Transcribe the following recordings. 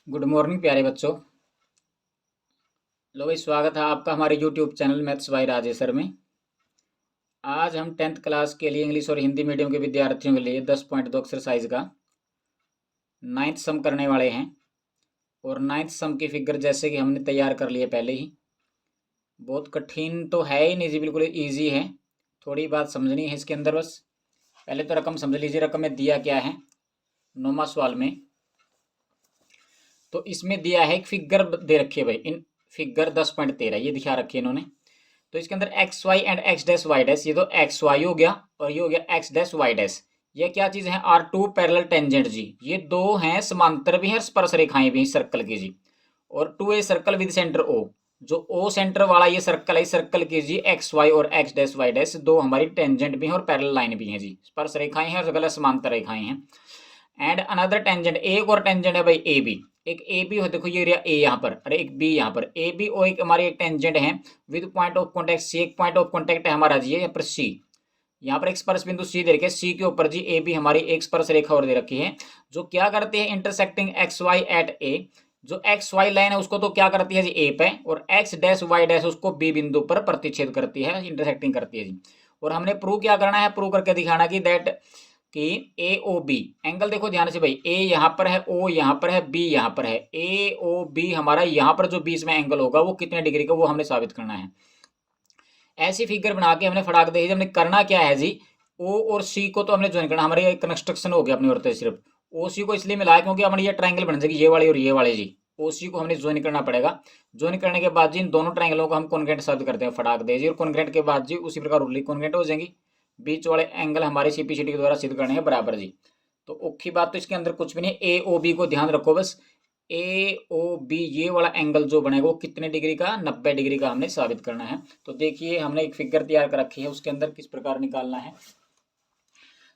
Good morning प्यारे बच्चों। लो भाई, स्वागत है आपका हमारे YouTube channel maths by Rajesh sir में। आज हम 10th क्लास के लिए इंग्लिश और हिंदी मीडियम के विद्यार्थियों के लिए 10.2 एक्सरसाइज का 9th सम करने वाले हैं। और 9th सम की फिगर जैसे कि हमने तैयार कर लिए पहले ही। बहुत कठिन तो है ही नहीं जी, बिल्कुल ईजी है। थोड़ी बात समझनी है इसके अंदर बस। पहले तो रकम समझ लीजिए, रकम में दिया क्या है 9वां सवाल में। तो इसमें दिया है एक फिगर दे रखी है भाई, इन फिगर 10.13 ये दिखा रखी है इन्होंने। तो इसके अंदर X Y and X dash Y dash, ये तो एक्स वाई हो गया और ये हो गया एक्स डैश वाई डैश। ये क्या चीज है? आर टू पैरेलल टेंजेंट जी। ये दो हैं, समांतर भी हैं, स्पर्श रेखाएं भी हैं सर्कल की जी। और to a circle with centre O, जो ओ सेंटर वाला ये सर्कल है, सर्कल की जी एक्स वाई और एक्स डैश वाई डैश दो हमारी टेंजेंट भी हैं और पैरेलल लाइन भी हैं जी। स्पर्श रेखाएं हैं और गलत समांतर रेखाएं हैं। एंड अनदर टेंजेंट, एक और टेंजेंट है भाई ए बी। एक ए बी हो, देखो ये एरिया ए यहाँ पर, अरे एक बी यहाँ पर, ए बी और एक हमारी एक टेंजेंट है विद पॉइंट ऑफ कॉन्टेक्ट सी। एक पॉइंट ऑफ कॉन्टेक्ट है हमारा जी यहाँ पर सी। यहाँ पर एक स्पर्श बिंदु सी दे रखे, सी के ऊपर जी ए बी हमारी एक स्पर्श रेखा और दे रखी है, जो क्या करते हैं इंटरसेक्टिंग एक्स वाई एट ए। जो एक्स वाई लाइन है उसको तो क्या करती है जी ए पे, और एक्स डैश वाई डैश उसको बी बिंदु पर प्रतिच्छेद करती है, इंटरसेक्टिंग करती है जी। और हमने प्रूव क्या करना है, प्रूव करके दिखाना कि दैट कि ए ओ बी एंगल, देखो ध्यान से भाई, ए यहाँ पर है, ओ यहाँ पर है, बी यहाँ पर है, ए ओ बी हमारा यहाँ पर जो बीच में एंगल होगा वो कितने डिग्री का, वो हमने साबित करना है। ऐसी फिगर बना के हमने फटाक दे, हमने करना क्या है जी, ओ और सी को तो हमने ज्वाइन करना, हमारे कंस्ट्रक्शन हो गया अपनी ओर से। सिर्फ ओ सी को इसलिए मिलाया क्योंकि हमारे ये ट्रायंगल बन जाएगी, ये वाले और ये वाले जी। ओ सी को हमने ज्वाइन करना पड़ेगा। ज्वाइन करने के बाद जी इन दोनों ट्रायंगलों को हम कॉन्ग्रेंट साबित करते हैं फटाक दे जी, और कॉन्ग्रेंट के बाद जी उसी प्रकार रूली कॉन्ग्रेंट हो जाएंगी। बीच वाले एंगल हमारे सीपीसीटी के द्वारा सिद्ध करने हैं बराबर जी। तो औखी बात तो इसके अंदर कुछ भी नहीं, ए ओ बी को ध्यान रखो बस। ए ओ बी ये वाला एंगल जो बनेगा वो कितने डिग्री का, 90 डिग्री का हमने साबित करना है। तो देखिए हमने एक फिगर तैयार कर रखी है, उसके अंदर किस प्रकार निकालना है।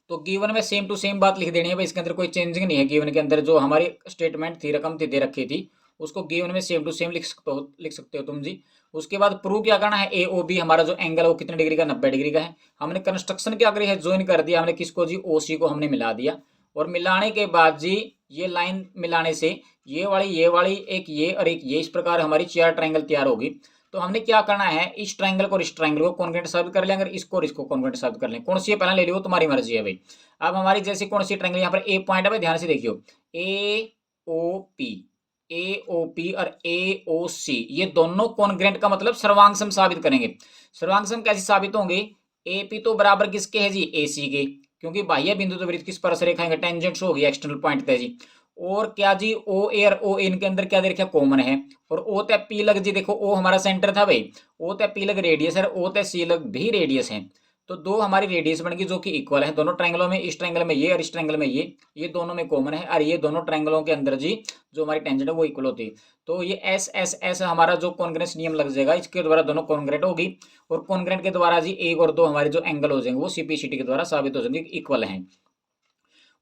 तो गिवन में सेम टू सेम बात लिख देनी है भाई, इसके अंदर कोई चेंजिंग नहीं है। गिवन के अंदर जो हमारी स्टेटमेंट थी, रकम थी दे रखी थी, उसको गिवन में सेम टू सेम लिख सकते हो तुम जी। उसके बाद प्रूव क्या करना है, ए ओ बी हमारा जो एंगल है वो कितने डिग्री का, 90 डिग्री का है। हमने कंस्ट्रक्शन क्या करी है, ज्वाइन कर दिया हमने किसको जी, ओ सी को हमने मिला दिया। और मिलाने के बाद जी ये लाइन मिलाने से ये वाली एक ये और एक ये, इस प्रकार हमारी चार ट्रायंगल तैयार होगी। तो हमने क्या करना है, इस ट्रायंगल को और इस ट्रायंगल को कॉन्ग्रेंट साबित कर लेंगे, इसको और इसको कॉन्ग्रेंट साबित कर लेंगे। कौन सी है पहले ले लियो, तुम्हारी मर्जी है भाई। अब हमारी जैसी कौन सी ट्रायंगल, यहाँ पर ए पॉइंट है भाई, ध्यान से देखियो, ए ओ पी, ए ओ पी और ए ओ सी, ये दोनों कॉन्ग्रेंट का मतलब सर्वांग सम साबित करेंगे। सर्वांग सम कैसे साबित होंगे, ए पी तो बराबर किसके है जी, ए सी के, क्योंकि बाह्य बिंदु तो वृत्त की स्पर्श रेखाएं टेंजेंट्स हो गई, एक्सटर्नल पॉइंट थे जी। और क्या जी, ओ ए और ओ इनके अंदर क्या दे रखा, कॉमन है। और ओ तय पी लग जी, देखो ओ हमारा सेंटर था भाई, ओ तय पी लग रेडियस है, ओ तय सी लग भी रेडियस है। तो दो हमारी रेडियस बन गई जो कि इक्वल है दोनों ट्रायंगलों में, इस ट्रायंगल में ये और इस ट्रायंगल में ये दोनों में कॉमन है। और ये दोनों ट्रायंगलों के अंदर जी जो हमारी टेंजेंट है वो इक्वल होती है। तो ये एस एस एस हमारा जो कॉन्ग्रेंस नियम लग जाएगा, इसके द्वारा दोनों कॉन्ग्रेंट होगी। और कॉन्ग्रेंट के द्वारा जी एक और दो हमारे जो एंगल हो जाएंगे वो सीपीसीटी के द्वारा साबित हो जाएंगे इक्वल हैं।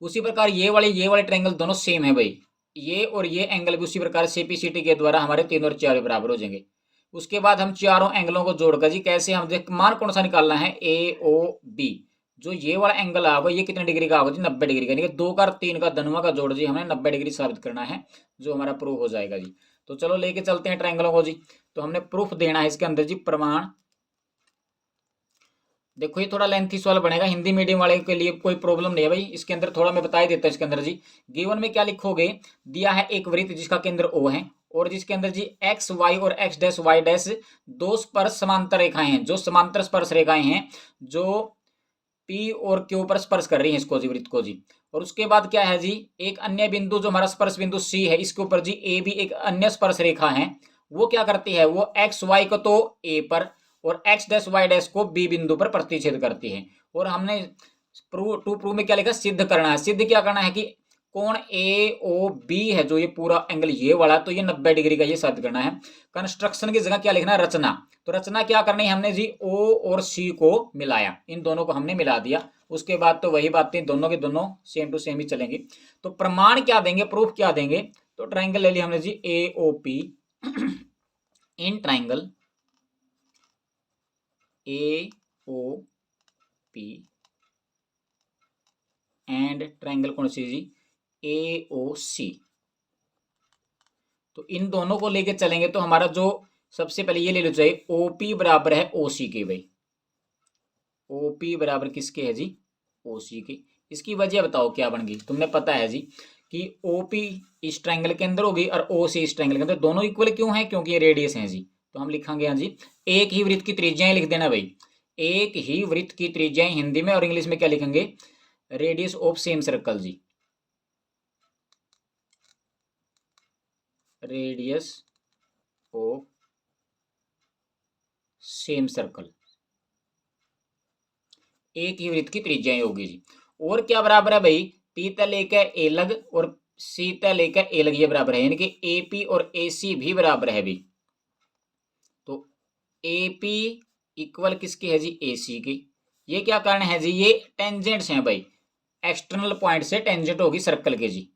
उसी प्रकार ये वाले ट्रायंगल दोनों सेम है भाई, ये और ये एंगल भी उसी प्रकार सीपीसीटी के द्वारा हमारे तीन और चार बराबर हो जाएंगे। उसके बाद हम चारों एंगलों को जोड़कर जी कैसे, हम देख मान कौन सा निकालना है, ए ओ बी। जो ये वाला एंगल आएगा ये कितने डिग्री का होगा जी, 90 डिग्री का, यानी कि दो का और तीन का धनुआ का जोड़ जी हमें 90 डिग्री साबित करना है, जो हमारा प्रूफ हो जाएगा जी। तो चलो लेके चलते हैं ट्रायंगलों को जी। तो हमने प्रूफ देना है इसके अंदर जी, प्रमाण। देखो ये थोड़ा लेंथी सवाल बनेगा, हिंदी मीडियम वाले के लिए कोई प्रॉब्लम नहीं है भाई। इसके अंदर थोड़ा मैं बता ही देता हूँ। इसके अंदर जी गिवन में क्या लिखोगे, दिया है एक वृत्त जिसका केंद्र ओ है, और जिसके अंदर जी एक्स वाई और एक्स डैश वाई डैश दो स्पर्श समांतर रेखाएं हैं, जो समांतर स्पर्श रेखाएं हैं जो पी और क्यू पर स्पर्श कर रही है इसको जी, वृत्त को जी। और उसके बाद क्या है जी, एक अन्य बिंदु जो हमारा स्पर्श बिंदु सी है, इसके ऊपर जी ए भी एक अन्य स्पर्श रेखा है। वो क्या करती है, वो एक्स वाई को तो ए पर और एक्स डैश वाई डैश को बी बिंदु पर प्रतिच्छेद करती है। और हमने प्रूव में क्या लिखा, सिद्ध करना है। सिद्ध क्या करना है कि कोण ए ओ बी है, जो ये पूरा एंगल ये वाला, तो ये 90 डिग्री का ये साबित करना है। कंस्ट्रक्शन की जगह क्या लिखना है, रचना। तो रचना क्या करनी है हमने जी, ओ और सी को मिलाया, इन दोनों को हमने मिला दिया। उसके बाद तो वही बातें दोनों के दोनों सेम टू सेम ही चलेंगी। तो प्रमाण क्या देंगे, प्रूफ क्या देंगे, तो ट्राइंगल ले लिया हमने G, A O P in triangle A O P and triangle कौन सी जी, ए ओ सी। तो इन दोनों को लेके चलेंगे तो हमारा जो सबसे पहले ये ले लो चाहिए OP बराबर है OC के भाई। OP बराबर किसके है जी? OC के। इसकी वजह बताओ क्या बन गई? तुमने पता है जी कि OP इस ट्रायंगल के अंदर होगी और OC इस ट्रायंगल के अंदर, दोनों इक्वल क्यों है? क्योंकि ये रेडियस हैं जी। तो हम लिखेंगे यहाँ जी एक ही वृत्त की त्रिज्याएं लिख देना भाई, एक ही वृत्त की त्रिज्याएं हिंदी में, और इंग्लिश में क्या लिखेंगे? रेडियस ऑफ सेम सर्कल जी, रेडियस ऑफ सेम सर्कल, एक ही वृत्त की त्रिज्याएं होगी जी। और क्या बराबर है भाई? पी तल एक है ए लग और सी तल एक है ए लग, ये बराबर है, यानी कि AP और AC भी बराबर है भाई। तो AP इक्वल किसकी है जी? AC की। ये क्या कारण है जी? ये टेंजेंट्स हैं भाई, एक्सटर्नल पॉइंट से टेंजेंट होगी सर्कल के जी।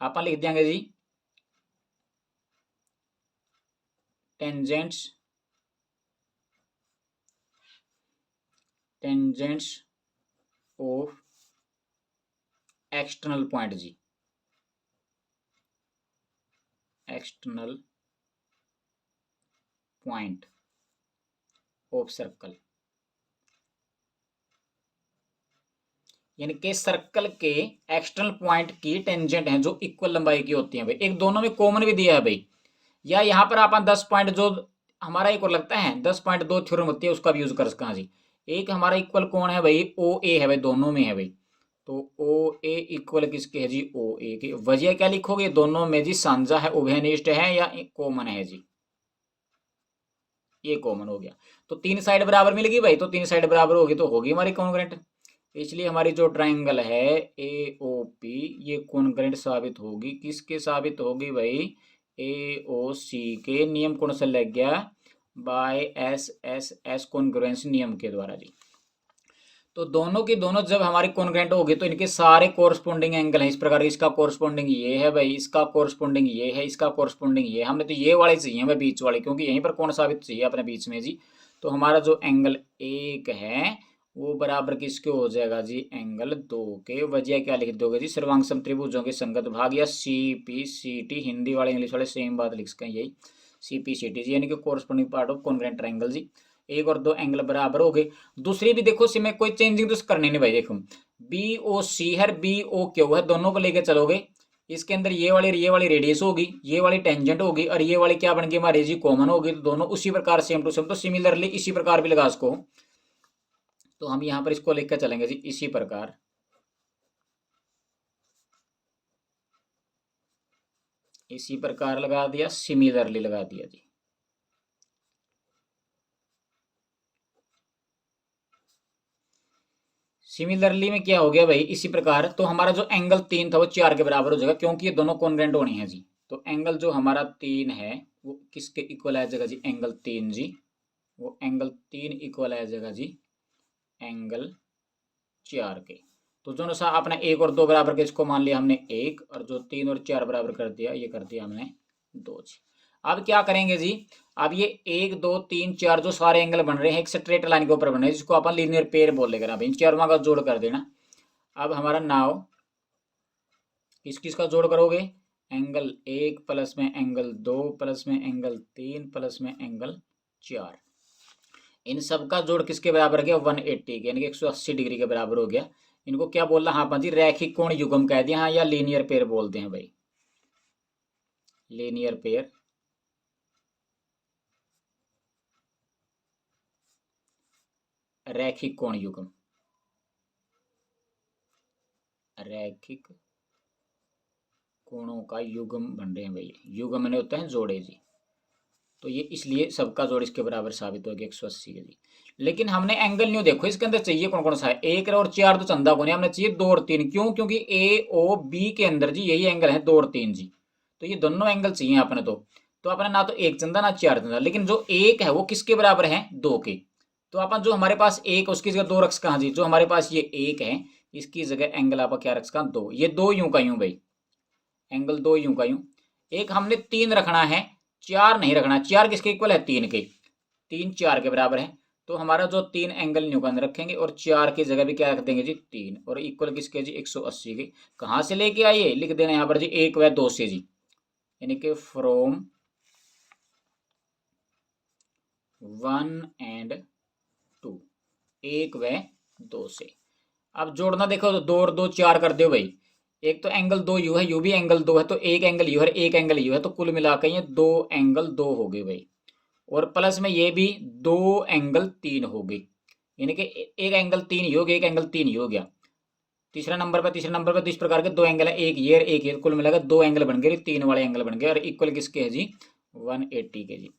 आप लिख देंगे जी tangents, tangents of external point जी, एक्सटर्नल पॉइंट ऑफ सर्कल, यानी कि सर्कल के एक्सटर्नल पॉइंट की टेंजेंट हैं जो इक्वल लंबाई की होती हैं भाई। एक दोनों में कॉमन भी दिया है भाई, या यहाँ पर आप 10 पॉइंट जो हमारा एक और लगता है 10.2 थ्योरम होती है उसका भी यूज कर सकते हैं जी। एक हमारा इक्वल कौन है भाई? OA है भाई, दोनों में है भाई। तो OA इक्वल किसके है जी? OA की। वजह क्या लिखोगे? दोनों में जी साझा है, उभयनिष्ठ है या कॉमन है जी? ये कॉमन हो गया। तो तीन साइड बराबर मिल गई भाई, तो तीन साइड बराबर होगी तो होगी हमारी कॉन्ग्रेंट। इसलिए हमारी जो ट्राइंगल है AOP ये कॉन्ग्रेंट साबित होगी। किसके साबित होगी भाई? AOC के। नियम कौन सा लग गया? बाय SSS कॉन्ग्रुएंस नियम के द्वारा जी। तो दोनों की दोनों जब हमारी कॉन्ग्रेंट होगी तो इनके सारे कोरस्पोंडिंग एंगल हैं इस प्रकार। इसका कोरस्पोंडिंग ये है भाई, इसका कोरस्पोंडिंग ये है, इसका कोरस्पोंडिंग ये है। हमने तो ये वाले चाहिए हमें बीच वाले, क्योंकि यहीं पर कौन साबित चाहिए अपने बीच में जी। तो हमारा जो एंगल एक है वो बराबर किसके हो जाएगा जी? एंगल 2 के। वजह क्या लिख दोगे जी? सर्वांग सम त्रिभुजों के संगत भाग, या CPCT। हिंदी वाले इंग्लिश वाले सेम बात लिख सकें, यही CPCT जी, यानी कि corresponding part of congruent triangle जी। एक और दो एंगल बराबर हो गए। दूसरी भी देखो इसमें कोई चेंजिंग तो करनी नहीं भाई। देखो BOC है, BOQ है, दोनों को लेके चलोगे। इसके अंदर ये वाली रेडियस होगी, ये वाली टेंजेंट होगी, और ये वाली क्या बन गई हमारी जी? कॉमन होगी। तो दोनों उसी प्रकार सेम टू सेम, तो सिमिलरली इसी प्रकार भी लगा इसको। तो हम यहाँ पर इसको लेकर चलेंगे जी इसी प्रकार, इसी प्रकार लगा दिया, सिमिलरली लगा दिया जी। सिमिलरली में क्या हो गया भाई? इसी प्रकार तो हमारा जो एंगल 3 था वो 4 के बराबर हो जाएगा, क्योंकि ये दोनों कॉन्ग्रेंट होनी है जी। तो एंगल जो हमारा 3 है वो किसके इक्वल आ जाएगा जी? एंगल 3 जी। वो एंगल 3 इक्वल आ जाएगा जी एंगल 4 के। तो जो सा अपना 1 और 2 बराबर के, इसको मान लिया हमने 1, और जो 3 और 4 बराबर कर दिया ये कर दिया हमने 2 जी। अब क्या करेंगे जी? अब ये 1 2 3 4 जो सारे एंगल बन रहे हैं एक स्ट्रेट लाइन के ऊपर बन रहे हैं, जिसको अपन लीनियर पेयर बोलेगा ना भाई। इन चारों का जोड़ कर देना। अब हमारा नाव किस किस का जोड़ करोगे? एंगल 1 प्लस में एंगल 2 प्लस में एंगल 3 प्लस में एंगल 4, इन सब का जोड़ किसके बराबर गया? 180 के, यानी कि 180 डिग्री के बराबर हो गया। इनको क्या बोलना? हाँ पाजी रैखिक कोण युग्म कह दिया, हाँ, या लीनियर पेयर बोलते हैं भाई, लीनियर पेयर। रैखिक कोण युग्म, रैखिक कोणों का युग्म बन रहे हैं भाई। युग्म मैंने होता है जोड़े जी। तो ये इसलिए सबका जोड़ इसके बराबर साबित हो गया 180 के जी। लेकिन हमने एंगल न्यू देखो इसके अंदर चाहिए कौन कौन सा है? 1 और 4 तो चंदा को नहीं, हमने चाहिए 2 और 3। क्यों? क्योंकि AOB के अंदर जी यही एंगल है 2 और 3 जी। तो ये दोनों एंगल चाहिए अपने। तो अपने ना तो 1 चंदा ना 4 चंदा, लेकिन जो 1 है वो किसके बराबर है? 2 के। तो अपन जो हमारे पास 1 उसकी जगह 2 रख कहाँ जी? जो हमारे पास ये 1 है इसकी जगह एंगल आप क्या रख सका? 2। ये 2 यूं का यूं भाई, एंगल 2 यूं का यूं। एक हमने 3 रखना है, 4 नहीं रखना। 4 किसके इक्वल है? 3 के। 3 4 के बराबर है। तो हमारा जो 3 एंगल न्यू का अंदर रखेंगे और 4 की जगह भी क्या रख देंगे जी? 3। और इक्वल किसके जी? 180 के। कहाँ से लेके आइए? लिख देना यहाँ पर जी 1 व 2 से जी, यानी कि फ्रॉम 1 and 2, 1 व 2 से। अब जोड़ना देखो तो 2 और 2 4 कर दो भाई। एक तो एंगल 2 यू है, यू भी एंगल 2 है, तो एक एंगल यू है, एक एंगल यू है, तो कुल मिलाकर ये 2 एंगल 2 हो गए भाई। और प्लस में ये भी 2 एंगल 3 हो गए, यानी कि एक एंगल 3 ही हो गया, एक एंगल 3 ही हो गया। तीसरे नंबर पे तो इस प्रकार के 2 एंगल है, एक ये और एक ये, कुल मिलाकर 2 एंगल बन गए, 3 वाले एंगल बन गए। और इक्वल किसके है जी? 180 के जी।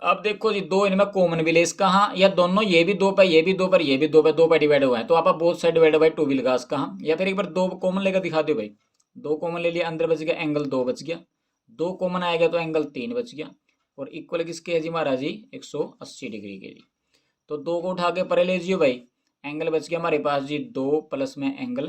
अब देखो जी, 2 इनमें कॉमन भी ले इसका, हाँ, या दोनों ये भी 2 पे, ये भी 2 पर, ये भी 2 पे, 2 पे डिवाइड हुआ है, तो आप बोथ साइड डिवाइड बाई 2 भी लगा इसका, हाँ। या फिर एक बार 2 कॉमन लेकर दिखा दो भाई। 2 कॉमन ले लिया, अंदर बच गया एंगल 2 बच गया, 2 कॉमन आएगा तो एंगल 3 बच गया। और इक्वल किसके है जी महाराज जी? 180 डिग्री के जी। तो 2 को उठा के परे ले जियो भाई, एंगल बच गया हमारे पास जी 2 प्लस में एंगल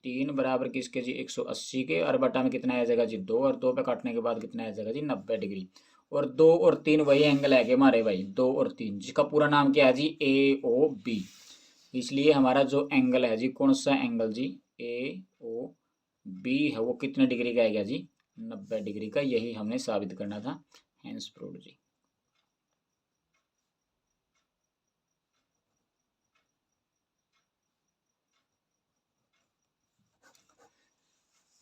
3 बराबर किसके जी? 180 के। और बटा में कितना आ जाएगा जी? 2, और 2 पे काटने के बाद कितना आ जाएगा जी? 90 डिग्री। और 2 और 3 वही एंगल है कि हमारे भाई, 2 और 3, जिसका पूरा नाम क्या है जी? A O B. इसलिए हमारा जो एंगल है जी, कौन सा angle G? A O B है, वो कितने डिग्री का आएगा जी? 90 डिग्री का। यही हमने साबित करना था, हेंस प्रूव्ड जी।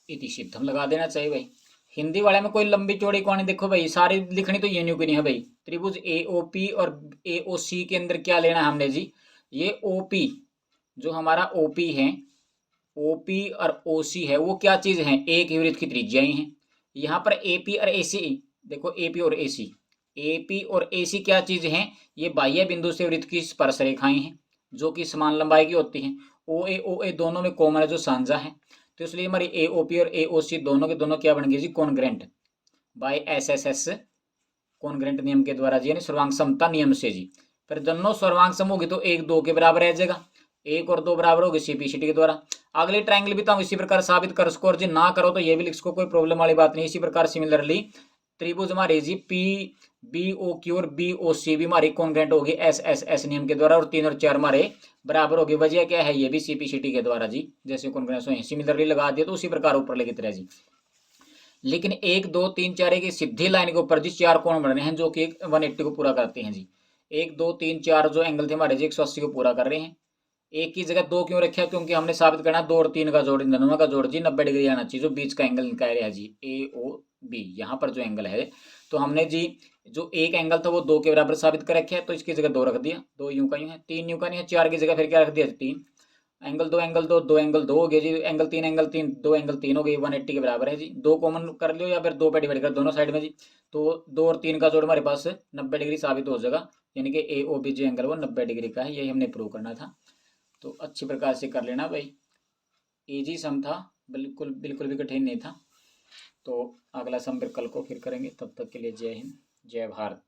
इति सिद्धम लगा देना चाहिए भाई। हिंदी वाले में कोई लंबी चौड़ी कहानी देखो भाई, सारी लिखनी तो ये न्यू की नहीं है भाई। त्रिभुज ए ओ पी और ए ओ सी के अंदर क्या लेना है हमने जी? ये ओ पी, जो हमारा ओ पी है, ओ पी और ओ सी है, वो क्या चीज है? एक ही वृत्त की त्रिज्याएं हैं। यहाँ पर ए पी और ए सी, देखो ए पी और ए सी, ए पी और ए सी क्या चीज है? ये बाह्य बिंदु से वृत्त की स्पर्श रेखाएं हैं, जो कि समान लंबाई की होती हैं। ओ ए दोनों में कॉमन है, जो साझा है। तो इसलिए हमारी ए ओ पी और ए ओ सी दोनों के दोनों क्या बन गए जी? Congruent by S S S, congruent नियम के द्वारा जी, यानी सर्वांग समता नियम से जी। फिर दोनों सर्वांग सम होगी तो 1 2 के बराबर रह जाएगा, 1 और 2 बराबर होगी सीपीसीटी के द्वारा। अगले ट्रायंगल भी तो हम इसी प्रकार साबित कर सको, और जी ना करो तो ये भी लिख सको, कोई प्रॉब्लम वाली बात नहीं। इसी प्रकार सिमिलरली त्रिभुज हमारे जी पी बी ओ क्यू और बी ओ सी भी हमारी कॉन्ग्रेंट होगी एस एस एस नियम के द्वारा, और 3 और 4 हमारे बराबर होगी। वजह क्या है? ये भी सीपीसीटी के द्वारा जी, जैसे कॉन्ग्रेंस हुए सिमिलरली लगा दिया तो उसी प्रकार ऊपर लिखित रहे जी। लेकिन 1 2 3 4 की सीधी लाइन के ऊपर जी 4 कोण बन रहे हैं, जो कि 180 को पूरा करते हैं जी। 1 2 3 4 जो एंगल थे हमारे जी 180 को पूरा कर रहे हैं। एक की जगह 2 क्यों रखा? क्योंकि हमने साबित करना 2 और 3 का जोड़, इन दोनों का जोड़ जी 90 डिग्री आना चाहिए, जो बीच का एंगल निकाल रहा है जी ए ओ बी। यहाँ पर जो एंगल है, तो हमने जी जो एक एंगल था वो 2 के बराबर साबित कर रखा है, तो इसकी जगह 2 रख दिया, 2 यूं का यूं है, 3 यूं का नहीं है, 4 की जगह फिर क्या रख दिया? 3। एंगल 2 एंगल 2, 2 एंगल 2 हो गए जी, एंगल 3 2 एंगल 3 हो गए, 180 के बराबर है जी। 2 कॉमन कर लियो या फिर 2 पे डिवाइड कर दोनों साइड में जी, तो 2 और 3 का जोड़ हमारे पास 90 डिग्री साबित हो जाएगा, यानी कि ए ओ बी जो एंगल वो 90 डिग्री का है। यही हमने प्रूव करना था, तो अच्छी प्रकार से कर लेना भाई। इजी सम था, बिल्कुल बिल्कुल भी कठिन नहीं था। तो अगला सम फिर कल को फिर करेंगे, तब तक के लिए जय हिंद जय भारत।